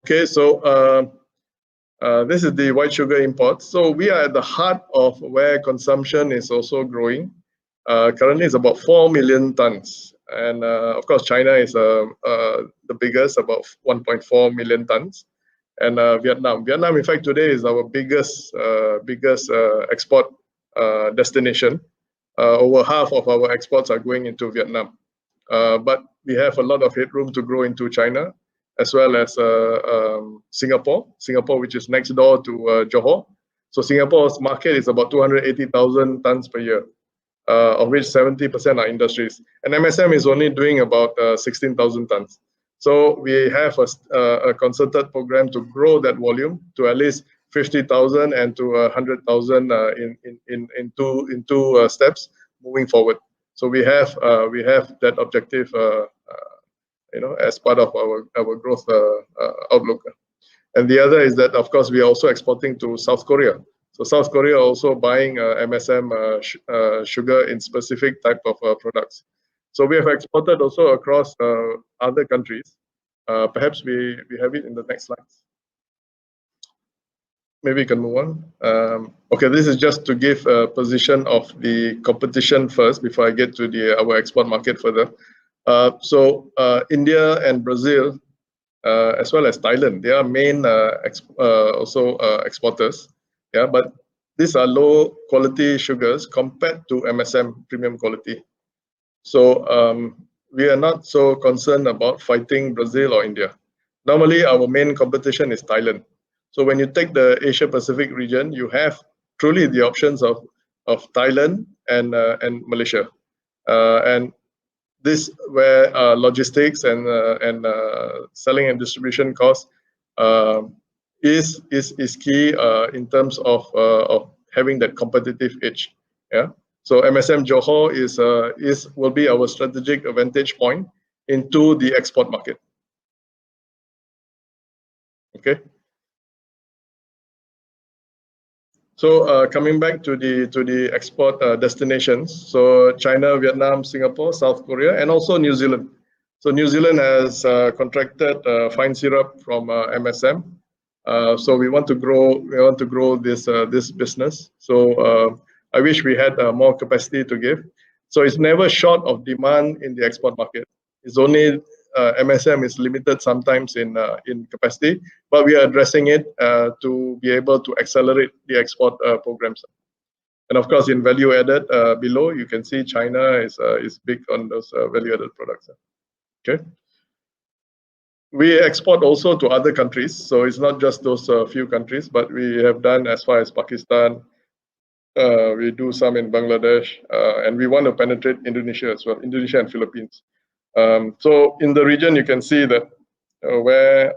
Okay, so this is the white sugar imports. So we are at the heart of where consumption is also growing. Currently, it's about 4 million tons, and of course, China is the biggest, about 1.4 million tons, and Vietnam. Vietnam, in fact, today is our biggest export destination. Over half of our exports are going into Vietnam, but we have a lot of headroom to grow into China, as well as Singapore, which is next door to Johor. So Singapore's market is about 280,000 tons per year, of which 70% are industries. And MSM is only doing about 16,000 tons. So we have a concerted program to grow that volume to at least 50,000 and to 100,000 in two steps moving forward. So we have that objective, as part of our growth outlook. And the other is that, of course, we are also exporting to South Korea. So South Korea also buying MSM sugar in specific type of products. So we have exported also across other countries. Perhaps we have it in the next slides. Maybe you can move on. Okay, this is just to give a position of the competition first before I get to our export market further. So India and Brazil, as well as Thailand, they are main exporters. Yeah, but these are low quality sugars compared to MSM premium quality. So we are not so concerned about fighting Brazil or India. Normally, our main competition is Thailand. So when you take the Asia Pacific region, you have truly the options of Thailand and Malaysia, and this where logistics and selling and distribution costs is key in terms of having that competitive edge. Yeah. So MSM Johor will be our strategic advantage point into the export market. Okay. So coming back to the export destinations, so China, Vietnam, Singapore, South Korea, and also New Zealand. So New Zealand has contracted fine syrup from MSM. So we want to grow this business. So I wish we had more capacity to give. So it's never short of demand in the export market. It's only MSM is limited sometimes in capacity, but we are addressing it to be able to accelerate the export programs. And of course, in value added below, you can see China is big on those value added products. Okay. We export also to other countries, so it's not just those few countries, but we have done as far as Pakistan. We do some in Bangladesh, and we want to penetrate Indonesia as well, Indonesia and Philippines. So in the region, you can see that where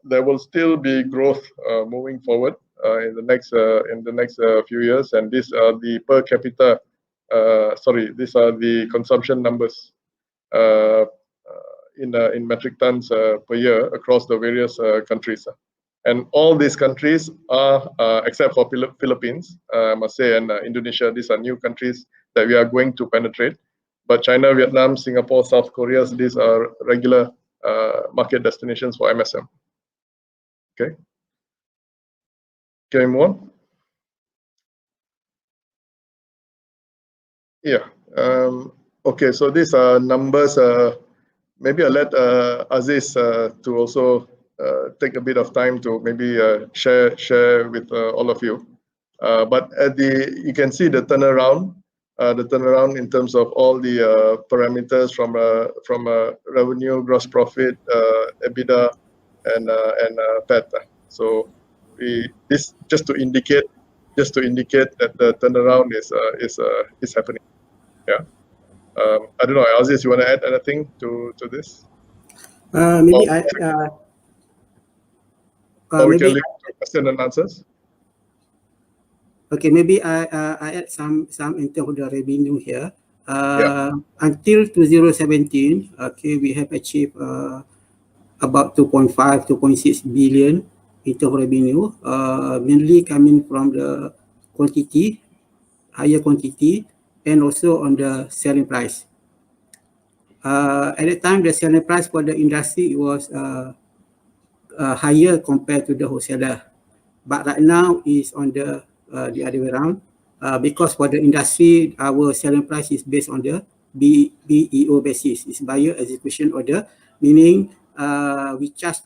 there will still be growth moving forward in the next few years, and these are the per capita. These are the consumption numbers in metric tons per year across the various countries. And all these countries are, except for Philippines, I must say, and Indonesia, these are new countries that we are going to penetrate. But China, Vietnam, Singapore, South Korea, these are regular market destinations for MSM. Okay. Can we move on? Yeah. Okay, so these are numbers. Maybe I'll let Aziz to also take a bit of time to maybe share with all of you. But you can see the turnaround in terms of all the parameters from revenue, gross profit, EBITDA, and PAT. So this just to indicate that the turnaround is happening. Yeah. I don't know, Aziz, you want to add anything to this? Maybe we can leave to question and answers. Okay, maybe I add some in terms of the revenue here. Until 2017, okay, we have achieved about 2.5, 2.6 billion in terms of revenue, mainly coming from the higher quantity, and also on the selling price. At that time, the selling price for the industry was higher compared to the wholesaler. But right now is on the other way around, because for the industry, our selling price is based on the BEO basis. It's buyer execution order, meaning we charge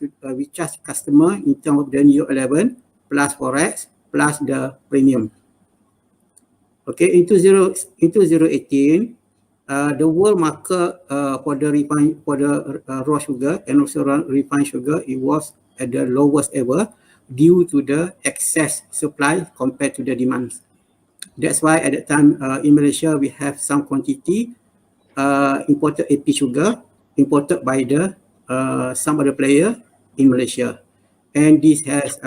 customer in terms of the new 11 plus forex plus the premium. Okay, into 018, the world market for the raw sugar and also refined sugar, it was at the lowest ever due to the excess supply compared to the demand. That's why at that time in Malaysia we have some quantity imported AP sugar imported by the some other player in Malaysia, and this has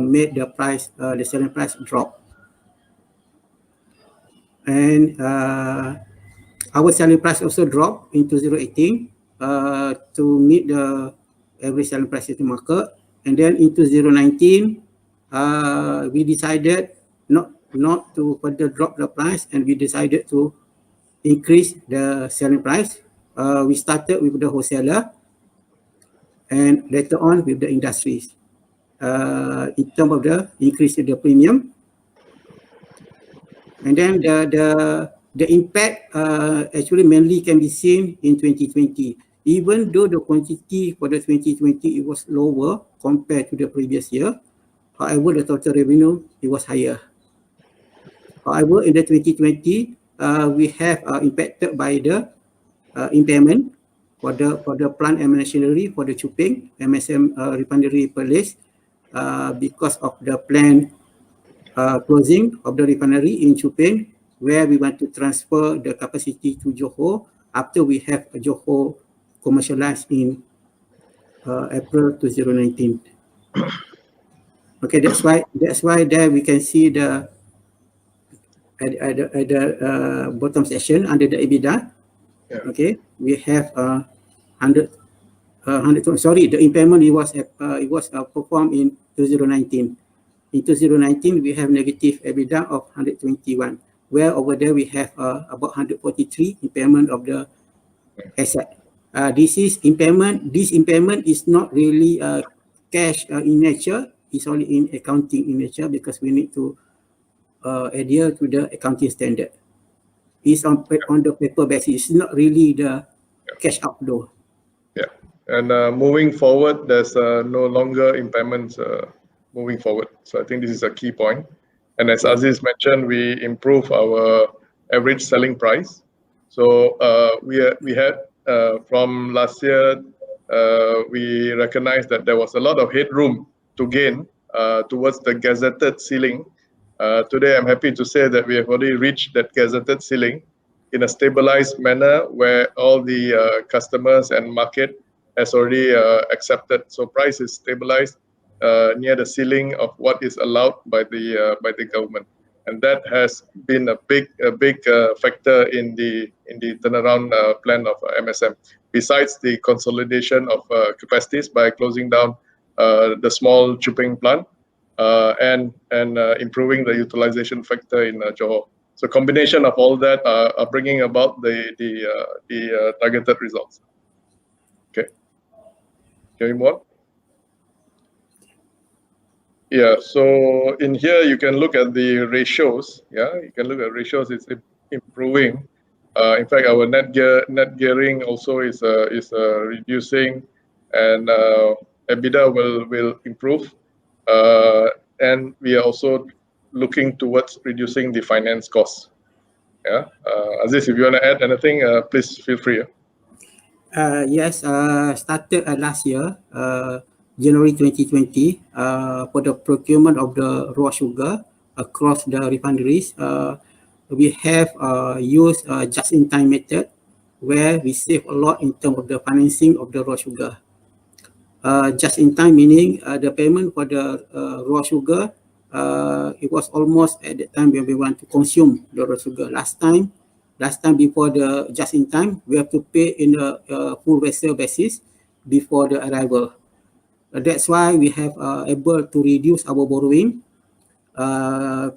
made the price, the selling price drop. And our selling price also dropped in 2018 to meet the average selling price in the market. And then in 2019, we decided not to further drop the price, and we decided to increase the selling price. We started with the wholesaler and later on with the industries. In terms of the increase in the premium, and then the impact actually mainly can be seen in 2020. Even though the quantity for the 2020 it was lower compared to the previous year, however the total revenue it was higher. However, in the 2020, we have impacted by the impairment for the plant and machinery for the Chuping MSM refinery Perlis, because of the planned closing of the refinery in Chuping, where we want to transfer the capacity to Johor after we have Johor commercialized in April 2019. Okay, that's why there we can see the at the bottom section under the EBITDA. Yeah. Okay, we have 100. Sorry, the impairment it was performed in 2019. In 2019, we have negative EBITDA of 121, where over there we have about 143 impairment of the asset. This impairment is not really cash in nature. It's only in accounting in nature because we need to adhere to the accounting standard. It's on the paper basis. It's not really the cash outflow. Yeah, and moving forward, there's no longer impairments moving forward. So I think this is a key point. And as Aziz mentioned, we improve our average selling price. So we had from last year, we recognized that there was a lot of headroom to gain towards the gazetted ceiling. Today, I'm happy to say that we have already reached that gazetted ceiling in a stabilized manner where all the customers and market has already accepted. So price is stabilized near the ceiling of what is allowed by the government, and that has been a big factor in the turnaround plan of MSM. Besides the consolidation of capacities by closing down the small Chuping plant and improving the utilization factor in Johor. So combination of all that are bringing about the targeted results. Okay, can we move on? Yeah, so in here you can look at the ratios. Yeah, you can look at ratios. It's improving. In fact, our net gearing also is reducing, and EBITDA will improve. And we are also looking towards reducing the finance costs. Yeah, Aziz, if you want to add anything, please feel free. Yes, started last year. January 2020, for the procurement of the raw sugar across the refineries, we have used just-in-time method where we save a lot in terms of the financing of the raw sugar. Just-in-time meaning the payment for the raw sugar, it was almost at the time when we want to consume the raw sugar. Last time before the just-in-time, we have to pay in a full vessel basis before the arrival. That's why we have able to reduce our borrowing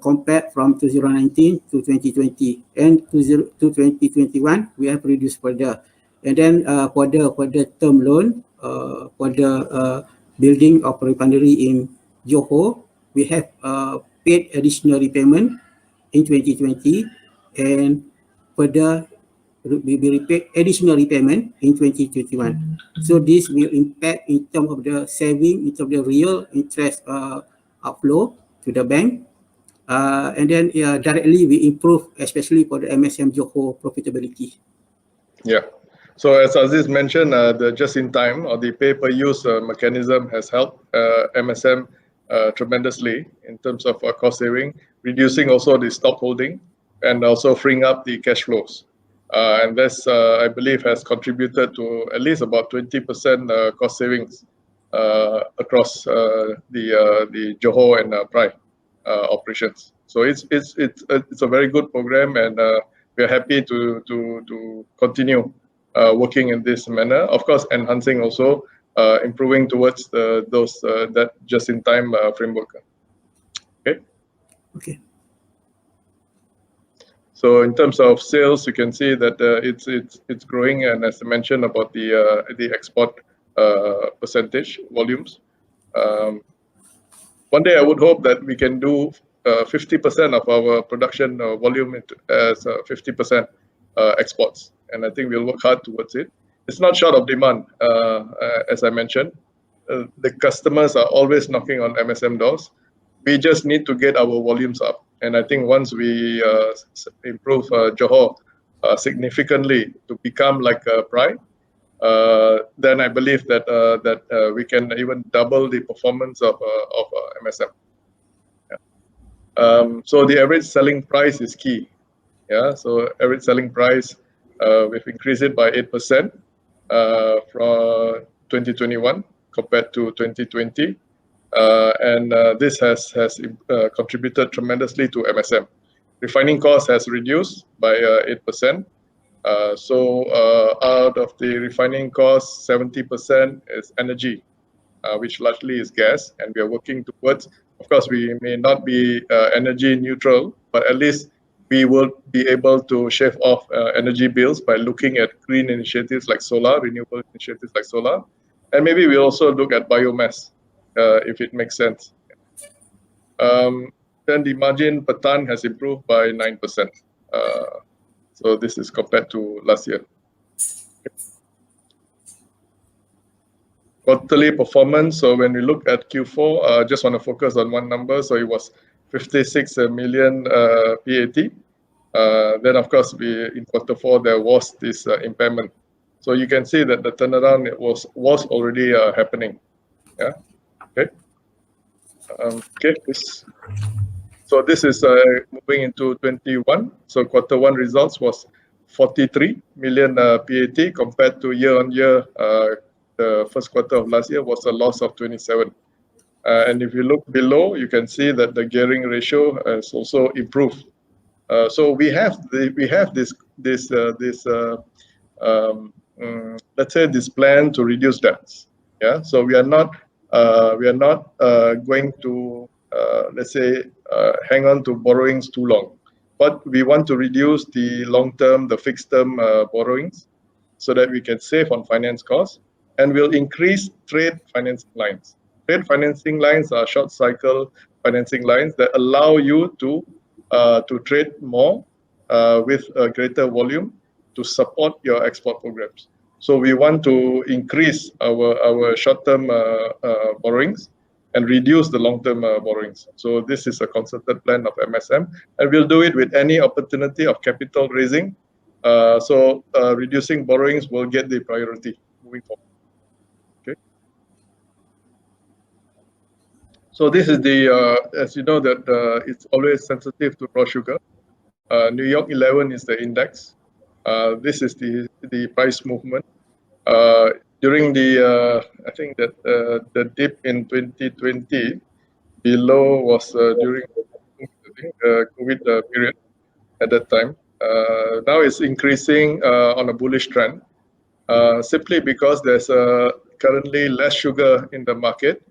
compared from 2019 to 2020, and to 2021 we have reduced further. And then for the term loan, for the building of refinery in Johor. We have paid additional repayment in 2020 and further will be repaid additional repayment in 2021. So this will impact in terms of the saving, in terms of the real interest outflow to the bank. And then directly we improve, especially for the MSM Johor profitability. Yeah. So as Aziz mentioned, the just-in-time or the pay-per-use mechanism has helped MSM tremendously in terms of cost saving, reducing also the stock holding, and also freeing up the cash flows. And this, I believe, has contributed to at least about 20% cost savings across the Johor and Prai operations. So it's a very good program, and we are happy to continue working in this manner. Of course, enhancing also improving towards that just-in-time framework. Okay. Okay. So in terms of sales, you can see that it's growing, and as I mentioned about the export percentage volumes. One day I would hope that we can do 50% of our production volume as 50% exports, and I think we'll work hard towards it. It's not short of demand, as I mentioned. The customers are always knocking on MSM doors. We just need to get our volumes up, and I think once we improve Johor significantly to become like Prai, then I believe that we can even double the performance of MSM. Yeah. So the average selling price is key. Yeah. So average selling price, we've increased it by 8% from 2021 compared to 2020. And this has contributed tremendously to MSM. Refining cost has reduced by 8%. So out of the refining cost, 70% is energy, which largely is gas, and we are working towards. Of course, we may not be energy neutral, but at least we will be able to shave off energy bills by looking at green initiatives like solar, renewable initiatives like solar, and maybe we also look at biomass if it makes sense. Then the margin per ton has improved by 9%. So this is compared to last year. Quarterly performance. So when we look at Q4, I just want to focus on one number. So it was 56 million PAT. Then of course, in quarter 4 there was this impairment. So you can see that the turnaround was already happening. Yeah. Okay. Okay. So this is moving into 21. So quarter 1 results was 43 million PAT compared to year-on-year. The first quarter of last year was a loss of 27. And if you look below, you can see that the gearing ratio has also improved. So we have this let's say this plan to reduce debts. Yeah. So we are not going to let's say hang on to borrowings too long, but we want to reduce the long-term, the fixed-term borrowings, so that we can save on finance costs, and we'll increase trade financing lines. Trade financing lines are short-cycle financing lines that allow you to trade more with a greater volume to support your export programs. So we want to increase our short-term borrowings and reduce the long-term borrowings. So this is a concerted plan of MSM, and we'll do it with any opportunity of capital raising. So reducing borrowings will get the priority moving forward. Okay. So this is as you know that it's always sensitive to raw sugar. New York 11 is the index. This is the price movement. During I think that the dip in 2020 below was during the COVID period at that time. Now it's increasing on a bullish trend, simply because there's currently less sugar in the market.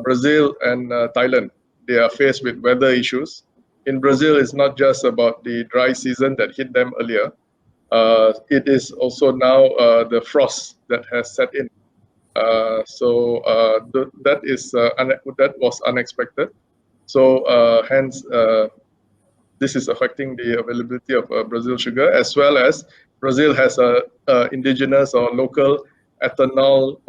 Brazil and Thailand, they are faced with weather issues. In Brazil, it's not just about the dry season that hit them earlier. It is also now the frost that has set in. That was unexpected. So hence, this is affecting the availability of Brazil sugar, as well as Brazil has a indigenous or local ethanol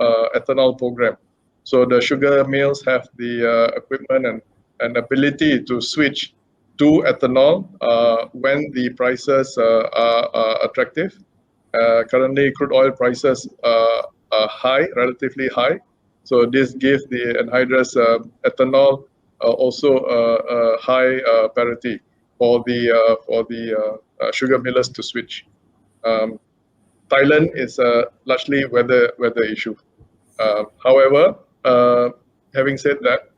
program. So the sugar mills have the equipment and ability to switch to ethanol when the prices are attractive. Currently, crude oil prices are high, relatively high. So this gives the anhydrous ethanol also a high parity for the sugar millers to switch. Thailand is largely weather issue. However, having said that,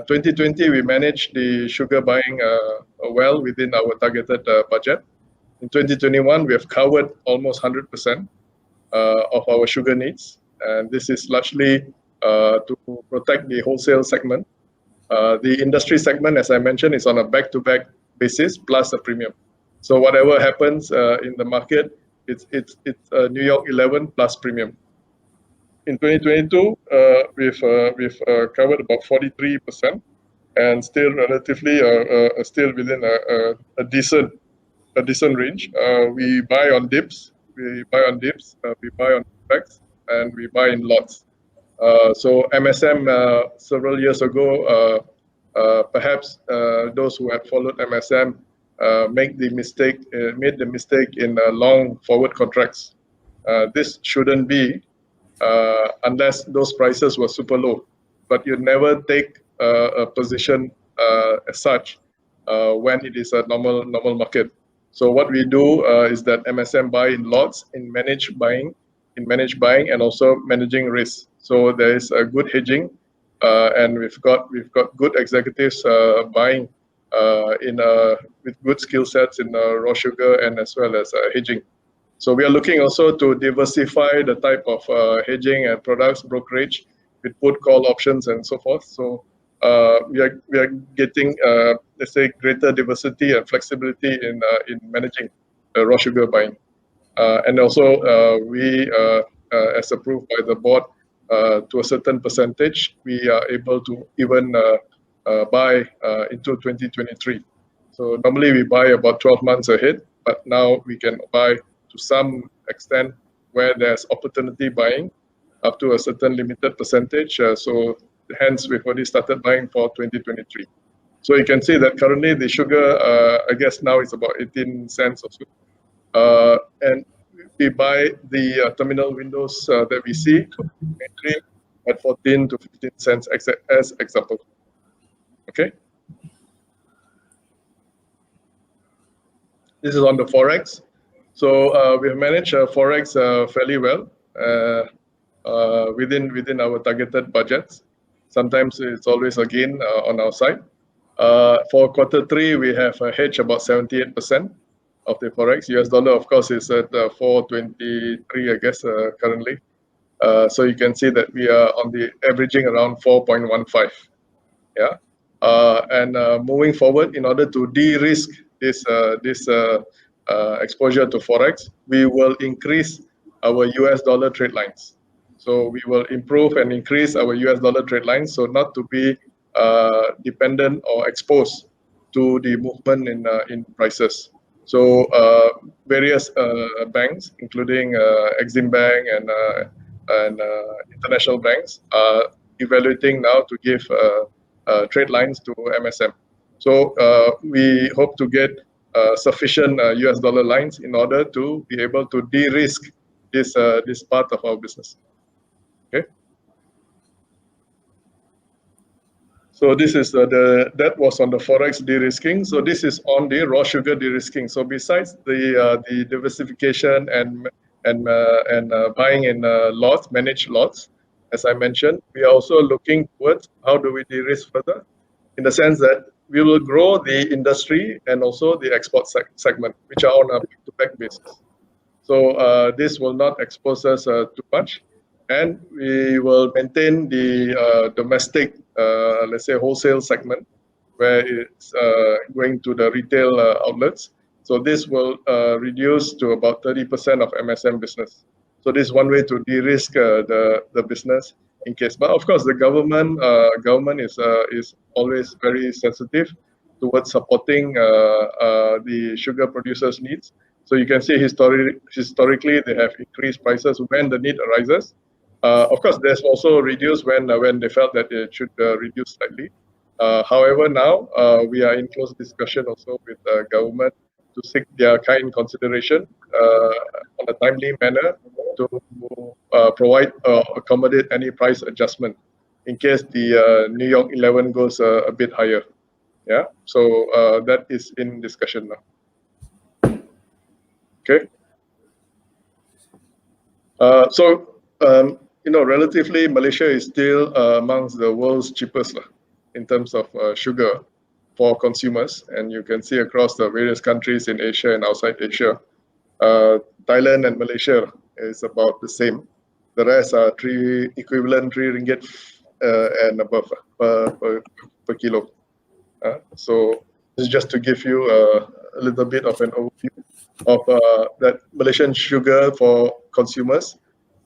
2020 we managed the sugar buying well within our targeted budget. In 2021, we have covered almost 100% of our sugar needs, and this is largely to protect the wholesale segment. The industry segment, as I mentioned, is on a back-to-back basis plus a premium. So whatever happens in the market, it's New York 11 plus premium. In 2022, we've covered about 43%, and still relatively still within a decent range. We buy on dips, we buy on specs, and we buy in lots. So MSM several years ago, perhaps those who have followed MSM made the mistake in long forward contracts. This shouldn't be unless those prices were super low. But you never take a position as such when it is a normal market. So what we do is that MSM buy in lots, in managed buying, and also managing risk. So there is a good hedging, and we've got good executives buying with good skill sets in raw sugar and as well as hedging. So we are looking also to diversify the type of hedging and products brokerage with put call options and so forth. So we are getting let's say greater diversity and flexibility in managing raw sugar buying, and also we as approved by the board to a certain percentage, we are able to even buy into 2023. So normally we buy about 12 months ahead, but now we can buy to some extent where there's opportunity buying up to a certain limited percentage. So hence we've already started buying for 2023. So you can see that currently the sugar, I guess now is about 18 cents or so. And we buy the terminal windows that we see at 14 to 15 cents as example. Okay. This is on the Forex. So we have managed Forex fairly well within our targeted budgets. Sometimes it's always a gain on our side. For Q3, we have a hedge about 78% of the Forex. US dollar, of course, is at 423, I guess, currently. So you can see that we are on the averaging around 4.15. Yeah. And moving forward, in order to de-risk this exposure to Forex, we will increase our US dollar trade lines. So we will improve and increase our US dollar trade lines, so not to be dependent or exposed to the movement in prices. So various banks, including Exim Bank and international banks, are evaluating now to give trade lines to MSM. So we hope to get sufficient US dollar lines in order to be able to de-risk this part of our business. Okay. So this is that was on the Forex de-risking. So this is on the raw sugar de-risking. So besides the diversification and buying in lots, managed lots, as I mentioned, we are also looking towards how do we de-risk further, in the sense that we will grow the industry and also the export segment, which are on a back-to-back basis. So this will not expose us too much, and we will maintain the domestic, let's say, wholesale segment, where it's going to the retail outlets. So this will reduce to about 30% of MSM business. So this is one way to de-risk the business in case. But of course, the government is always very sensitive towards supporting the sugar producers' needs. So you can see historically they have increased prices when the need arises. Of course, there's also reduced when they felt that it should reduce slightly. However, now we are in close discussion also with the government to seek their kind consideration on a timely manner to provide accommodate any price adjustment in case the New York 11 goes a bit higher. Yeah, so that is in discussion now. Okay. Relatively, Malaysia is still amongst the world's cheapest in terms of sugar for consumers, and you can see across the various countries in Asia and outside Asia. Thailand and Malaysia is about the same. The rest are equivalent 3 ringgit and above per kilo. So this is just to give you a little bit of an overview of that Malaysian sugar for consumers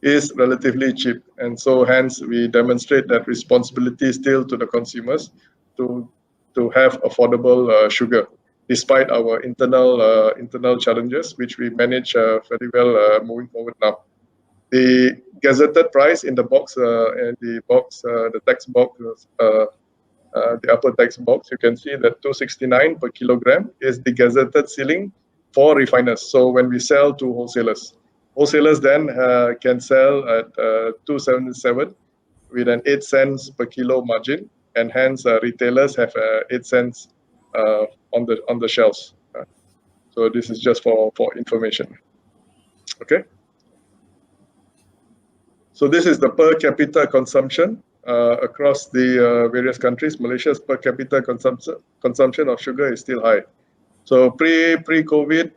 is relatively cheap, and so hence we demonstrate that responsibility still to the consumers to have affordable sugar, despite our internal challenges, which we manage very well moving forward now. The gazetted price in the box the text box. The upper text box, you can see that 269 per kilogram is the gazetted ceiling for refiners. So when we sell to wholesalers then can sell at 277 with an 8 cents per kilo margin, and hence retailers have 8 cents on the shelves. So this is just for information. Okay. So this is the per capita consumption across the various countries. Malaysia's per capita consumption of sugar is still high. So pre-COVID,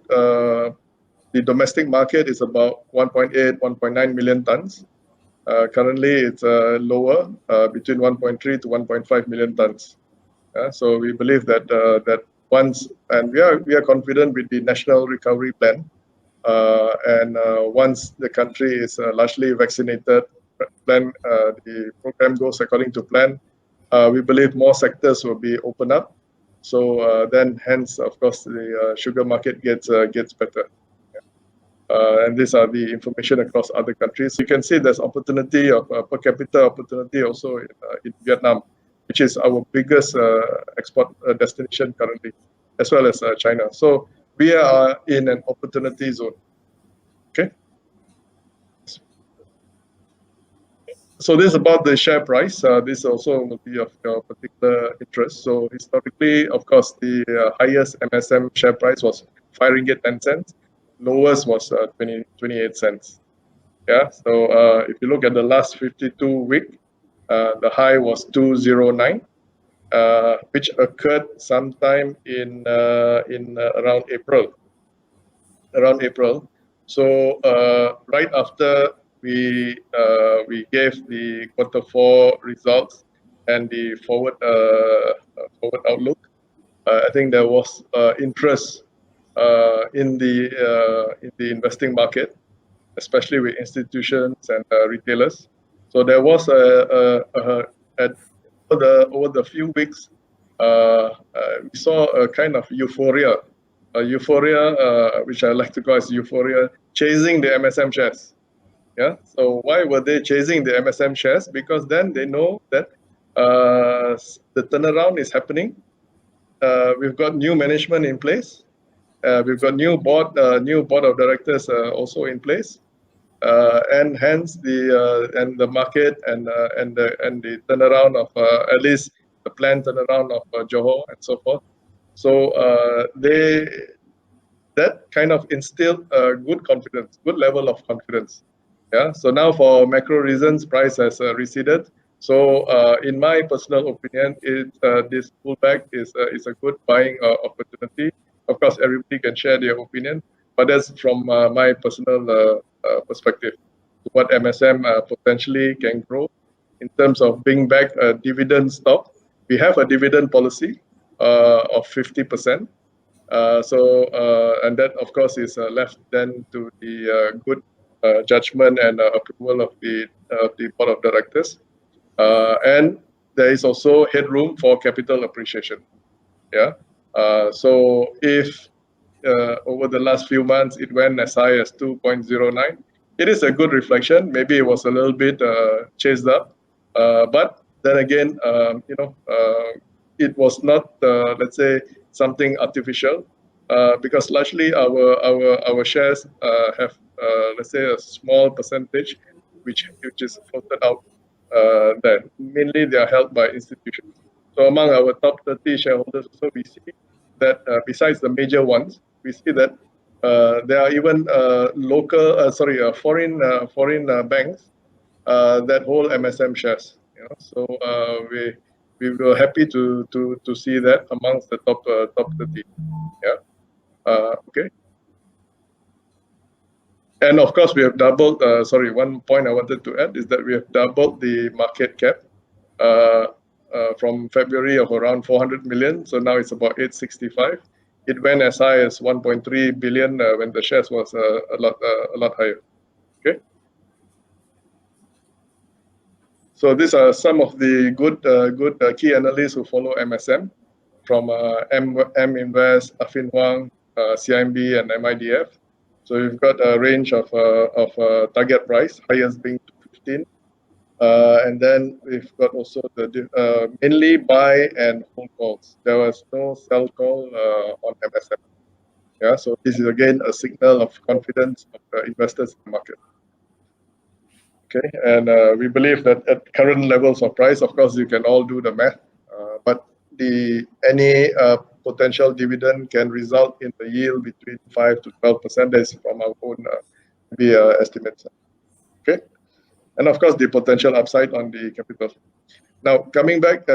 the domestic market is about 1.8, 1.9 million tons. Currently, it's lower, between 1.3 to 1.5 million tons. So we believe that once, and we are confident with the National Recovery Plan, and once the country is largely vaccinated, the program goes according to plan, we believe more sectors will be opened up. So then, hence, of course, the sugar market gets better. And these are the information across other countries. You can see there's opportunity of per capita opportunity also in Vietnam, which is our biggest export destination currently, as well as China. So we are in an opportunity zone. Okay. So this is about the share price. This also will be of particular interest. So historically, of course, the highest MSM share price was 5 ringgit 10 cents. Lowest was 28 cents. Yeah. So if you look at the last 52 week, the high was 209, which occurred sometime in around April. So right after we gave the Q4 results and the forward outlook, I think there was interest in the investing market, especially with institutions and retailers. So there was over the few weeks, we saw a kind of euphoria, which I like to call as euphoria, chasing the MSM shares. Yeah. So why were they chasing the MSM shares? Because then they know that the turnaround is happening. We've got new management in place. We've got new board of directors also in place, and hence the market and the turnaround of at least the planned turnaround of Johor and so forth. So that kind of instilled good level of confidence. Yeah. So now for macro reasons, price has receded. So in my personal opinion, this pullback is a good buying opportunity. Of course, everybody can share their opinion, but that's from my personal perspective. What MSM potentially can grow in terms of bringing back a dividend stock. We have a dividend policy of 50%. And that, of course, is left then to the good judgment and approval of the board of directors. And there is also headroom for capital appreciation. Yeah. So if over the last few months it went as high as 2.09, it is a good reflection. Maybe it was a little bit chased up, but then again, it was not, let's say, something artificial, because largely our shares have, let's say, a small percentage which is floated out there. Mainly they are held by institutions. So among our top 30 shareholders, also we see that besides the major ones, we see that there are even foreign banks that hold MSM shares. So we were happy to see that amongst the top 30. Yeah. Okay. And of course, we have doubled. One point I wanted to add is that we have doubled the market cap from February of around 400 million. So now it's about 865. It went as high as 1.3 billion when the shares was a lot higher. Okay. So these are some of the good key analysts who follow MSM, from M Invest, Affin Hwang, CIMB, and MIDF. So we've got a range of target price, highest being 215. And then we've got also the mainly buy and hold calls. There was no sell call on MSM. Yeah, so this is again a signal of confidence of the investors in the market. Okay, and we believe that at current levels of price, of course, you can all do the math, but any potential dividend can result in the yield between 5 to 12%. That's from our own estimates. Okay, and of course the potential upside on the capital. Now coming back